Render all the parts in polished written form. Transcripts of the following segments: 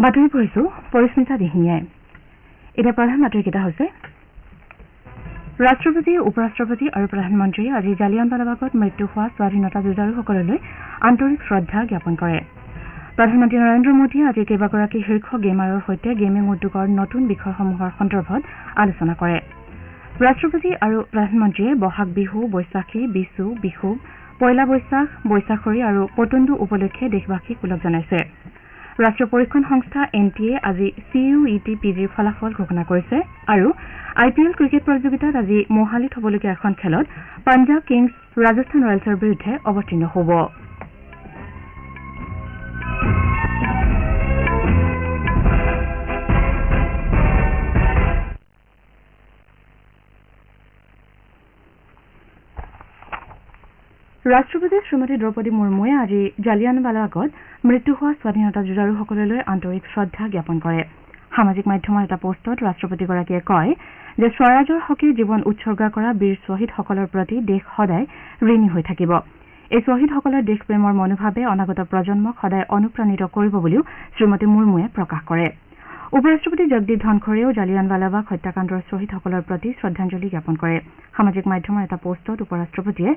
বাতৰি পঢ়িছো পৰিস্মিতা দিহিঙীয়াই। এতিয়া প্ৰধান বাতৰিকেইটা হৈছে ৰাষ্ট্ৰপতি উপৰাষ্ট্ৰপতি আৰু প্ৰধানমন্ত্ৰীয়ে আজি জালিয়ানৱালাবাগত মৃত্যু হোৱা স্বাধীনতা যুঁজাৰুসকললৈ আন্তৰিক শ্ৰদ্ধা জ্ঞাপন কৰে। প্ৰধানমন্ত্ৰী নৰেন্দ্ৰ মোদীয়ে আজি কেইবাগৰাকী শীৰ্ষ গেমাৰৰ সৈতে গেমিং উদ্যোগৰ নতুন বিষয়সমূহৰ সন্দৰ্ভত আলোচনা কৰে। ৰাষ্ট্ৰপতি আৰু প্ৰধানমন্ত্ৰীয়ে বহাগ বিহু, বৈশাখী, বিচু, বিহু, পয়লা বৈশাখ, বৈশাখৰী আৰু পটুন্দু উপলক্ষে দেশবাসীক ওলগ জনাইছে। ৰাষ্ট্ৰীয় পৰীক্ষণ সংস্থা NTA আজি CUET PGৰ ফলাফল ঘোষণা কৰিছে আৰু IPL ক্ৰিকেট প্ৰতিযোগিতাত আজি মোহালিত হ'বলগীয়া এখন খেলত পাঞ্জাৱ কিংছ ৰাজস্থান ৰয়েলছৰ বিৰুদ্ধে অৱতীৰ্ণ হ'ব। ৰাষ্ট্ৰপতি শ্ৰীমতী দ্ৰৌপদী মুৰ্মুৱে আজি জালিয়ানৱালাবাগত মৃত্যু হোৱা স্বাধীনতা যুঁজাৰুসকললৈ আন্তৰিক শ্ৰদ্ধা জ্ঞাপন কৰে। সামাজিক মাধ্যমৰ এটা পোষ্টত ৰাষ্ট্ৰপতিগৰাকীয়ে কয় যে স্বৰাজৰ হকে জীৱন উৎসৰ্গা কৰা বীৰ শ্বহীদসকলৰ প্ৰতি দেশ সদায় ঋণী হৈ থাকিব। এই শ্বহীদসকলৰ দেশপ্ৰেমৰ মনোভাৱে অনাগত প্ৰজন্মক সদায় অনুপ্ৰাণিত কৰিব বুলিও শ্ৰীমতী মুৰ্মুৱে প্ৰকাশ কৰে। উপৰাষ্ট্ৰপতি জগদীপ ধনখৰেও জালিয়ানৱালাবাগ হত্যাকাণ্ডৰ শ্বহীদসকলৰ প্ৰতি শ্ৰদ্ধাঞ্জলি জ্ঞাপন কৰে। সামাজিক মাধ্যমৰ এটা পোষ্টত উপৰাষ্ট্ৰপতিয়ে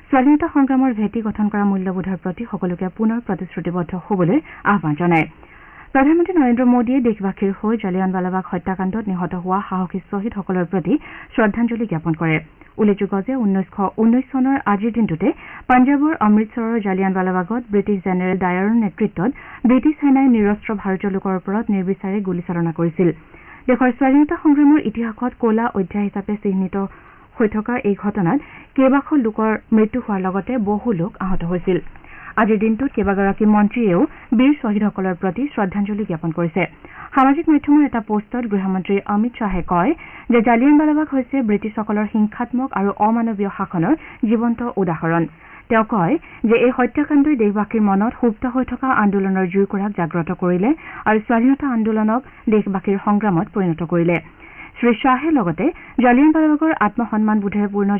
স্বাধীনতা সংগ্ৰামৰ ভেটি গঠন কৰা মূল্যবোধৰ প্ৰতি সকলোকে পুনৰ প্ৰতিশ্ৰুতিবদ্ধ হ'বলৈ আহ্বান জনায়। প্ৰধানমন্ত্ৰী নৰেন্দ্ৰ মোদীয়ে দেশবাসীৰ হৈ জালিয়ানৱালাবাগ হত্যাকাণ্ডত নিহত হোৱা সাহসী শ্বহীদসকলৰ প্ৰতি শ্ৰদ্ধাঞ্জলি জ্ঞাপন কৰে। উল্লেখযোগ্য যে 1919 চনৰ আজিৰ দিনটোতে পাঞ্জাৱৰ অমৃতসৰৰ জালিয়ানৱালাবাগত ব্ৰিটিছ জেনেৰেল ডায়াৰৰ নেতৃত্বত ব্ৰিটিছ সেনাই নিৰস্ত্ৰ ভাৰতীয় লোকৰ ওপৰত নিৰ্বিচাৰে গুলীচালনা কৰিছিল। দেশৰ স্বাধীনতা সংগ্ৰামৰ ইতিহাসত ক'লা অধ্যায় হিচাপে চিহ্নিত হৈ থকা এই ঘটনাত কেইবাশ লোকৰ মৃত্যু হোৱাৰ লগতে বহু লোক আহত হৈছিল। আজিৰ দিনটোত কেইবাগৰাকী মন্ত্ৰীয়েও বীৰ শ্বহীদসকলৰ প্ৰতি শ্ৰদ্ধাঞ্জলি জ্ঞাপন কৰিছে। সামাজিক মাধ্যমৰ এটা পোষ্টত গৃহমন্ত্ৰী অমিত শ্বাহে কয় যে জালিয়ানৱালাবাগ হৈছে ব্ৰিটিছসকলৰ হিংসাত্মক আৰু অমানৱীয় শাসনৰ জীৱন্ত উদাহৰণ। তেওঁ কয় যে এই হত্যাকাণ্ডই দেশবাসীৰ মনত সুপ্ত হৈ থকা আন্দোলনৰ জুইকুৰাক জাগ্ৰত কৰিলে আৰু স্বাধীনতা আন্দোলনক দেশবাসীৰ সংগ্ৰামত পৰিণত কৰিলে। শ্ৰীশ্বাহে লগতে জালিয়ানৱালাবাগৰ আত্মসন্মানবোধেৰে পূৰ্ণ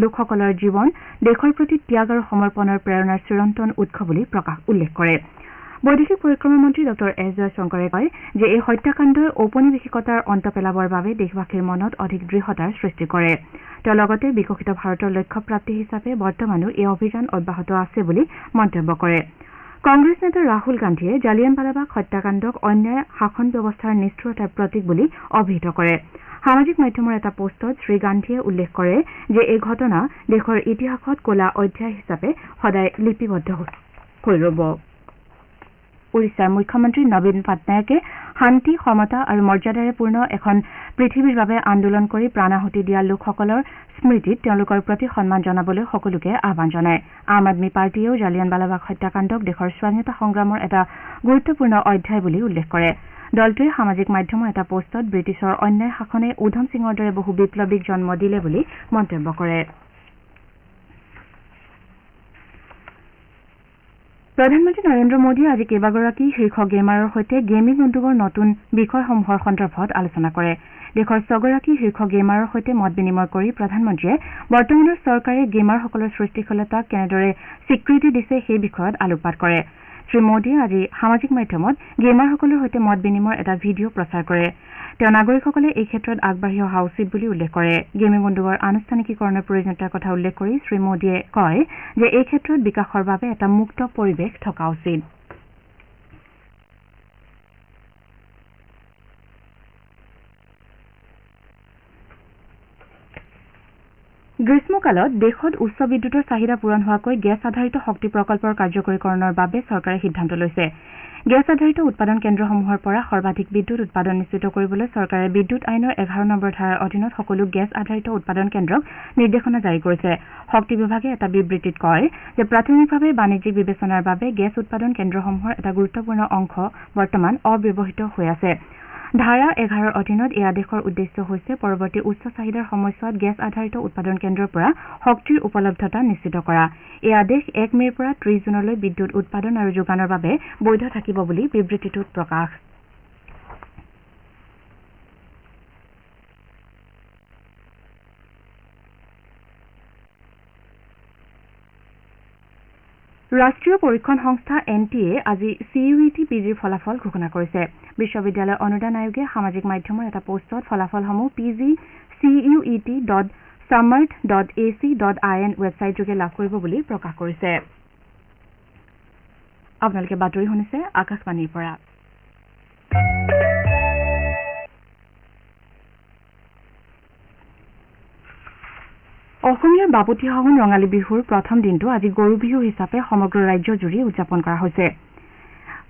লোকসকলৰ জীৱন দেশৰ প্ৰতি ত্যাগ আৰু সমৰ্পণৰ প্ৰেৰণাৰ চিৰন্তন উৎস বুলি উল্লেখ কৰে। বৈদেশিক পৰিক্ৰমা মন্ত্ৰী ডঃ এছ জয়শংকৰে কয় যে এই হত্যাকাণ্ডই ঔপনিৱেশিকতাৰ অন্ত পেলাবৰ বাবে দেশবাসীৰ মনত অধিক দৃঢ়তাৰ সৃষ্টি কৰে। তেওঁ লগতে বিকশিত ভাৰতৰ লক্ষ্য প্ৰাপ্তি হিচাপে বৰ্তমানো এই অভিযান অব্যাহত আছে বুলি মন্তব্য কৰে। কংগ্ৰেছ নেতা ৰাহুল গান্ধীয়ে জালিয়ানৱালাবাগ হত্যাকাণ্ডক অন্যায় শাসন ব্যৱস্থাৰ নিষ্ঠুৰতাৰ প্ৰতীক বুলি অভিহিত কৰে। সামাজিক মাধ্যমৰ এটা পোষ্টত শ্ৰীগান্ধীয়ে উল্লেখ কৰে যে এই ঘটনা দেশৰ ইতিহাসত ক'লা অধ্যায় হিচাপে সদায় লিপিবদ্ধ হৈ ৰ'ব। ওড়িশাৰ মুখ্যমন্ত্ৰী নবীন পাটনায়কে শান্তি, সমতা আৰু মৰ্যাদাৰে পূৰ্ণ এখন পৃথিৱীৰ বাবে আন্দোলন কৰি প্ৰাণাহুতি দিয়া লোকসকলৰ স্মৃতিত তেওঁলোকৰ প্ৰতি সন্মান জনাবলৈ সকলোকে আহ্বান জনায়। আম আদমী পাৰ্টীয়েও জালিয়ানৱালাবাগ হত্যাকাণ্ডক দেশৰ স্বাধীনতা সংগ্ৰামৰ এটা গুৰুত্বপূৰ্ণ অধ্যায় বুলি উল্লেখ কৰে। দলটোৱে সামাজিক মাধ্যমৰ এটা পোষ্টত ব্ৰিটিছৰ অন্যায় শাসনে উধম সিঙৰ দৰে বহু বিপ্লৱীক জন্ম দিলে বুলি মন্তব্য কৰে। প্ৰধানমন্ত্ৰী নৰেন্দ্ৰ মোদীয়ে আজি কেইবাগৰাকী শীৰ্ষ গেমাৰৰ সৈতে গেমিং উদ্যোগৰ নতুন বিষয়সমূহৰ সন্দৰ্ভত আলোচনা কৰে। দেশৰ 6 গৰাকী শীৰ্ষ গেমাৰৰ সৈতে মত বিনিময় কৰি প্ৰধানমন্ত্ৰীয়ে বৰ্তমানৰ চৰকাৰে গেমাৰসকলৰ সৃষ্টিশীলতাক কেনেদৰে স্বীকৃতি দিছে সেই বিষয়ত আলোকপাত কৰে। শ্ৰীমোদীয়ে আজি সামাজিক মাধ্যমত গেমাৰসকলৰ সৈতে মত বিনিময়ৰ এটা ভিডিঅ' প্ৰচাৰ কৰে। তেওঁ নাগৰিকসকলে এই ক্ষেত্ৰত আগবাঢ়ি অহা উচিত বুলি উল্লেখ কৰে। গেমিং উদ্যোগৰ আনুষ্ঠানিকীকৰণৰ প্ৰয়োজনীয়তাৰ কথা উল্লেখ কৰি শ্ৰীমোদীয়ে কয় যে এই ক্ষেত্ৰত বিকাশৰ বাবে এটা মুক্ত পৰিৱেশ থকা উচিত। গ্ৰীষ্মকালত দেশত উচ্চ বিদ্যুতৰ চাহিদা পূৰণ হোৱাকৈ গেছ আধাৰিত শক্তি প্ৰকল্পৰ কাৰ্যকৰীকৰণৰ বাবে চৰকাৰে সিদ্ধান্ত লৈছে। গেছ আধাৰিত উৎপাদন কেন্দ্ৰসমূহৰ পৰা সৰ্বাধিক বিদ্যুৎ উৎপাদন নিশ্চিত কৰিবলৈ চৰকাৰে বিদ্যুৎ আইনৰ 11 নম্বৰ ধাৰাৰ অধীনত সকলো গেছ আধাৰিত উৎপাদন কেন্দ্ৰক নিৰ্দেশনা জাৰি কৰিছে। শক্তি বিভাগে এটা বিবৃতিত কয় যে প্ৰাথমিকভাৱে বাণিজ্যিক বিবেচনাৰ বাবে গেছ উৎপাদন কেন্দ্ৰসমূহৰ এটা গুৰুত্বপূৰ্ণ অংশ বৰ্তমান অব্যৱহৃত হৈ আছে। ধাৰা 11ৰ অধীনত এই আদেশৰ উদ্দেশ্য হৈছে পৰৱৰ্তী উচ্চ চাহিদাৰ সময়ছোৱাত গেছ আধাৰিত উৎপাদন কেন্দ্ৰৰ পৰা শক্তিৰ উপলব্ধতা নিশ্চিত কৰা। এই আদেশ 1 মে'ৰ পৰা 30 জুনলৈ বিদ্যুৎ উৎপাদন আৰু যোগানৰ বাবে বৈধ থাকিব বুলি বিবৃতিটোত প্ৰকাশ। ৰাষ্ট্ৰীয় পৰীক্ষণ সংস্থা NTA আজি CUET PGৰ ফলাফল ঘোষণা কৰিছে। বিশ্ববিদ্যালয় অনুদান আয়োগে সামাজিক মাধ্যমৰ এটা পোষ্টত ফলাফলসমূহ pgceuet.samart.ac.in ৱেবছাইটযোগে লাভ কৰিব বুলি প্ৰকাশ কৰিছে। আপোনালোকে বাতৰি শুনিছে আকাশবাণীৰ পৰা। অসমীয়াৰ বাপতিসাহোন ৰঙালী বিহুৰ প্ৰথম দিনটো আজি গৰু বিহু হিচাপে সমগ্ৰ ৰাজ্যজুৰি উদযাপন কৰা হৈছে।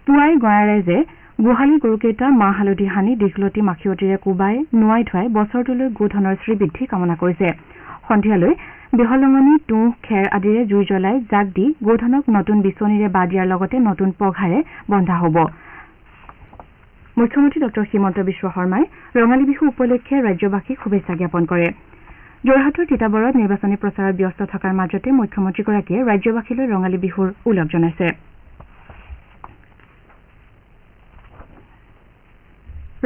পুৱাই গঞা ৰাইজে গোহালি গৰুকেইটা মাহ হালধি সানি দীঘলতি মাখিয়তিৰে কোবাই নোৱাই ধুৱাই বছৰটোলৈ গোধনৰ শ্ৰীবৃদ্ধি কামনা কৰিছে। সন্ধিয়ালৈ বিহলঙনি তুঁহ খেৰ আদিৰে জুই জ্বলাই জাক দি গোধনক নতুন বিচনীৰে বাহ দিয়াৰ লগতে নতুন পঘাৰে বন্ধা হ'ব। মুখ্যমন্ত্ৰী ডঃ হিমন্ত বিশ্ব শৰ্মাই ৰঙালী বিহু উপলক্ষে ৰাজ্যবাসীক শুভেচ্ছা জ্ঞাপন কৰে। যোৰহাটৰ তিতাবৰত নিৰ্বাচনী প্ৰচাৰত ব্যস্ত থকাৰ মাজতে মুখ্যমন্ত্ৰীগৰাকীয়ে ৰাজ্যবাসীলৈ ৰঙালী বিহুৰ ওলগ জনাইছে।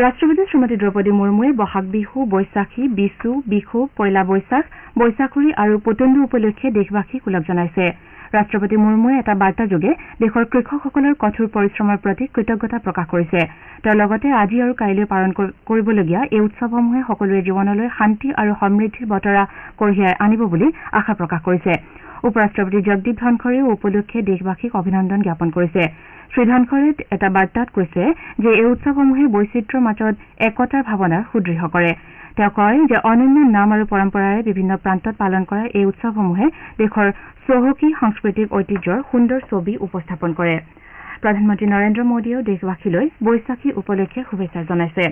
ৰাষ্ট্ৰপতি শ্ৰীমতী দ্ৰৌপদী মুৰ্মুৱে বহাগ বিহু, বৈশাখী, বিচু, বিহু, পয়লা বৈশাখ, বৈশাখুৰী আৰু পুতন্দু উপলক্ষে দেশবাসীক ওলগ জনাইছে। ৰাষ্ট্ৰপতি মুৰ্মুৱে এটা বাৰ্তাযোগে দেশৰ কৃষকসকলৰ কঠোৰ পৰিশ্ৰমৰ প্ৰতি কৃতজ্ঞতা প্ৰকাশ কৰিছে। তেওঁ লগতে আজি আৰু কাইলৈ পালন কৰিবলগীয়া এই উৎসৱসমূহে সকলোৰে জীৱনলৈ শান্তি আৰু সমৃদ্ধিৰ বতৰা কঢ়িয়াই আনিব বুলি আশা প্ৰকাশ কৰিছে। উপ ৰাষ্ট্ৰপতি জগদীপ ধনখৰেও উপলক্ষে দেশবাসীক অভিনন্দন জ্ঞাপন কৰিছে। শ্ৰীধনখৰে এটা বাৰ্তাত কৈছে যে এই উৎসৱসমূহে বৈচিত্ৰ্যৰ মাজত একতাৰ ভাৱনাৰ সুদৃঢ় কৰে। তেওঁ কয় যে অনন্য নাম আৰু পৰম্পৰাৰে বিভিন্ন প্ৰান্তত পালন কৰা এই উৎসৱসমূহে দেশৰ চহকী সাংস্কৃতিক ঐতিহ্যৰ সুন্দৰ ছবি উপস্থাপন কৰে। প্ৰধানমন্ত্ৰী নৰেন্দ্ৰ মোদীয়েও দেশবাসীলৈ বৈশাখী উপলক্ষে শুভেচ্ছা জনাইছে।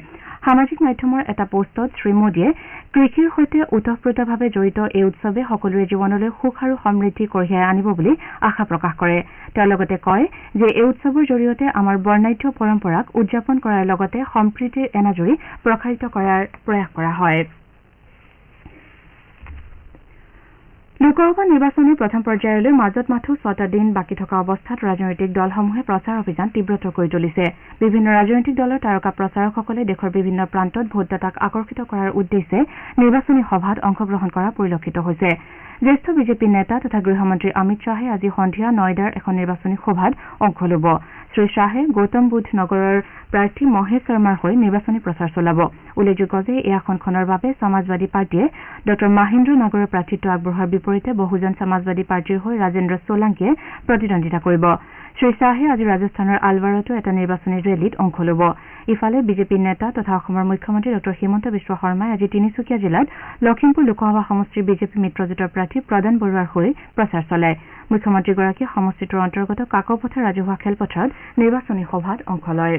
সামাজিক মাধ্যমৰ এটা পোষ্টত শ্ৰীমোদীয়ে কৃষিৰ সৈতে ওতঃপ্ৰোতভাৱে জড়িত এই উৎসৱে সকলোৰে জীৱনলৈ সুখ আৰু সমৃদ্ধি কঢ়িয়াই আনিব বুলি আশা প্ৰকাশ কৰে। তেওঁ লগতে কয় যে এই উৎসৱৰ জৰিয়তে আমাৰ বৰ্ণাঢ্য পৰম্পৰাক উদযাপন কৰাৰ লগতে সম্প্ৰীতিৰ এনাজৰী প্ৰসাৰিত কৰাৰ প্ৰয়াস কৰা হয়। লোকসভা নিৰ্বাচনৰ প্ৰথম পৰ্যায়লৈ মাজত মাথো ৬টা দিন বাকী থকা অৱস্থাত ৰাজনৈতিক দলসমূহে প্ৰচাৰ অভিযান তীব্ৰতৰ কৰি তুলিছে। বিভিন্ন ৰাজনৈতিক দলৰ তাৰকা প্ৰচাৰকসকলে দেশৰ বিভিন্ন প্ৰান্তত ভোটদাতাক আকৰ্ষিত কৰাৰ উদ্দেশ্যে নিৰ্বাচনী সভাত অংশগ্ৰহণ কৰা পৰিলক্ষিত হৈছে। জ্যেষ্ঠ বিজেপি নেতা তথা গৃহমন্ত্ৰী অমিত শ্বাহে আজি সন্ধিয়া নয়ডাৰ এখন নিৰ্বাচনী সভাত অংশ ল'ব। শ্ৰীশ্বাহে গৌতম বুদ্ধ নগৰৰ প্ৰাৰ্থী মহেশ শৰ্মাৰ হৈ নিৰ্বাচনী প্ৰচাৰ চলাব। উল্লেখযোগ্য যে এই আসনখনৰ বাবে সমাজবাদী পাৰ্টীয়ে ডঃ মাহেন্দ্ৰ নাগৰৰ প্ৰাৰ্থিত্ব আগবঢ়োৱাৰ বিপৰীতে বহুজন সমাজবাদী পাৰ্টীৰ হৈ ৰাজেন্দ্ৰ সোলাংকিয়ে প্ৰতিদ্বন্দ্বিতা কৰিব। শ্ৰীশ্বাহে আজি ৰাজস্থানৰ আলৱাৰতো এটা নিৰ্বাচনী ৰেলীত অংশ ল'ব। ইফালে বিজেপিৰ নেতা তথা অসমৰ মুখ্যমন্ত্ৰী ডঃ হিমন্ত বিশ্ব শৰ্মাই আজি তিনিচুকীয়া জিলাত লখিমপুৰ লোকসভা সমষ্টিৰ বিজেপি মিত্ৰজোঁটৰ প্ৰাৰ্থী প্ৰদান বৰুৱাৰ হৈ প্ৰচাৰ চলায়। মুখ্যমন্ত্ৰীগৰাকীয়ে সমষ্টিটোৰ অন্তৰ্গত কাকপথাৰ ৰাজহুৱা খেলপথাৰত নিৰ্বাচনী সভাত অংশ লয়।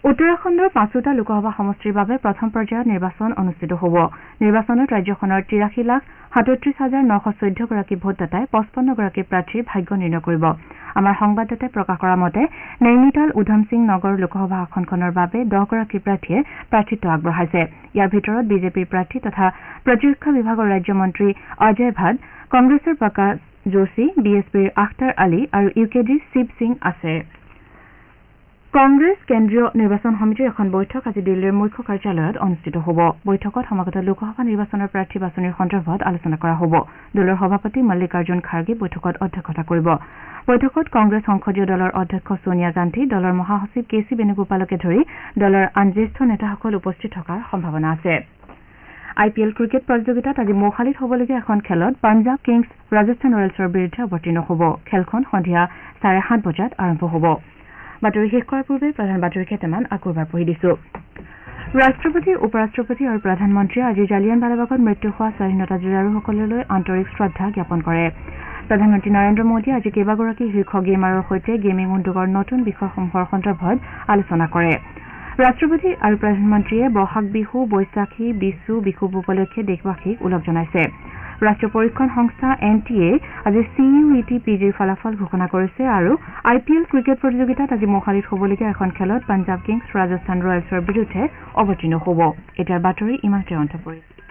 উত্তৰাখণ্ডৰ ৫টা লোকসভা সমষ্টিৰ বাবে প্ৰথম পৰ্যায়ত নিৰ্বাচন অনুষ্ঠিত হ'ব। নিৰ্বাচনত ৰাজ্যখনৰ ৮৩,৩৭,৯১৪ গৰাকী ভোটদাতাই ৫৫ গৰাকী প্ৰাৰ্থীৰ ভাগ্য নিৰ্ণয় কৰিব। আমাৰ সংবাদদাতাই প্ৰকাশ কৰা মতে নৈনিতাল উধম সিং নগৰ লোকসভা আসনখনৰ বাবে ১০ গৰাকী প্ৰাৰ্থীয়ে প্ৰাৰ্থিত্ব আগবঢ়াইছে। ইয়াৰ ভিতৰত বিজেপিৰ প্ৰাৰ্থী তথা প্ৰতিৰক্ষা বিভাগৰ ৰাজ্যমন্ত্ৰী অজয় ভাট, কংগ্ৰেছৰ প্ৰকাশ যোশী, বিএছপিৰ আখতাৰ আলী আৰু ইউকেডিৰ শিৱ সিং আছে। কংগ্ৰেছ কেন্দ্ৰীয় নিৰ্বাচন সমিতিৰ এখন বৈঠক আজি দিল্লীৰ মুখ্য কাৰ্যালয়ত অনুষ্ঠিত হ'ব। বৈঠকত সমাগত লোকসভা নিৰ্বাচনৰ প্ৰাৰ্থী বাছনিৰ সন্দৰ্ভত আলোচনা কৰা হ'ব। দলৰ সভাপতি মল্লিকাৰ্জুন খাৰ্গে বৈঠকত অধ্যক্ষতা কৰিব। বৈঠকত কংগ্ৰেছ সংসদীয় দলৰ অধ্যক্ষ ছোনিয়া গান্ধী, দলৰ মহাসচিব কে চি বেণুগোপালকে ধৰি দলৰ আন জ্যেষ্ঠ নেতাসকল উপস্থিত থকাৰ সম্ভাৱনা আছে। IPL ক্ৰিকেট প্ৰতিযোগিতাত আজি মৌহালিত হ'বলগীয়া এখন খেলত পাঞ্জাৱ কিংছ ৰাজস্থান ৰয়েলছৰ বিৰুদ্ধে অৱতীৰ্ণ হ'ব। খেলখন সন্ধিয়া ৭:৩০ বজাত আৰম্ভ হ'ব। বাতৰি শেষ কৰাৰ পূৰ্বে প্ৰধান বাতৰি কেইটামান আকৌ এবাৰ পঢ়ি দিছো। ৰাষ্ট্ৰপতি, উপ ৰাষ্ট্ৰপতি আৰু প্ৰধানমন্ত্ৰীয়ে আজি জালিয়ানৱালাবাগত মৃত্যু হোৱা স্বাধীনতা যুঁজাৰুসকললৈ আন্তৰিক শ্ৰদ্ধা জ্ঞাপন কৰে। প্ৰধানমন্ত্ৰী নৰেন্দ্ৰ মোদীয়ে আজি কেইবাগৰাকী শীৰ্ষ গেমাৰৰ সৈতে গেমিং উদ্যোগৰ নতুন বিষয়সমূহৰ সন্দৰ্ভত আলোচনা কৰে। ৰাষ্ট্ৰপতি আৰু প্ৰধানমন্ত্ৰীয়ে বহাগ বিহু, বৈশাখী, বিচু, বিহু উপলক্ষে দেশবাসীক ওলগ জনাইছে। ৰাষ্ট্ৰীয় পৰীক্ষণ সংস্থা NTA আজি CUET PGৰ ফলাফল ঘোষণা কৰিছে আৰু IPL ক্ৰিকেট প্ৰতিযোগিতাত আজি মৌহালিত হ'বলগীয়া এখন খেলত পাঞ্জাৱ কিংছ ৰাজস্থান ৰয়েলছৰ বিৰুদ্ধে অৱতীৰ্ণ হ'ব। এতিয়াৰ বাতৰি ইমানতে অন্ত পৰিছে।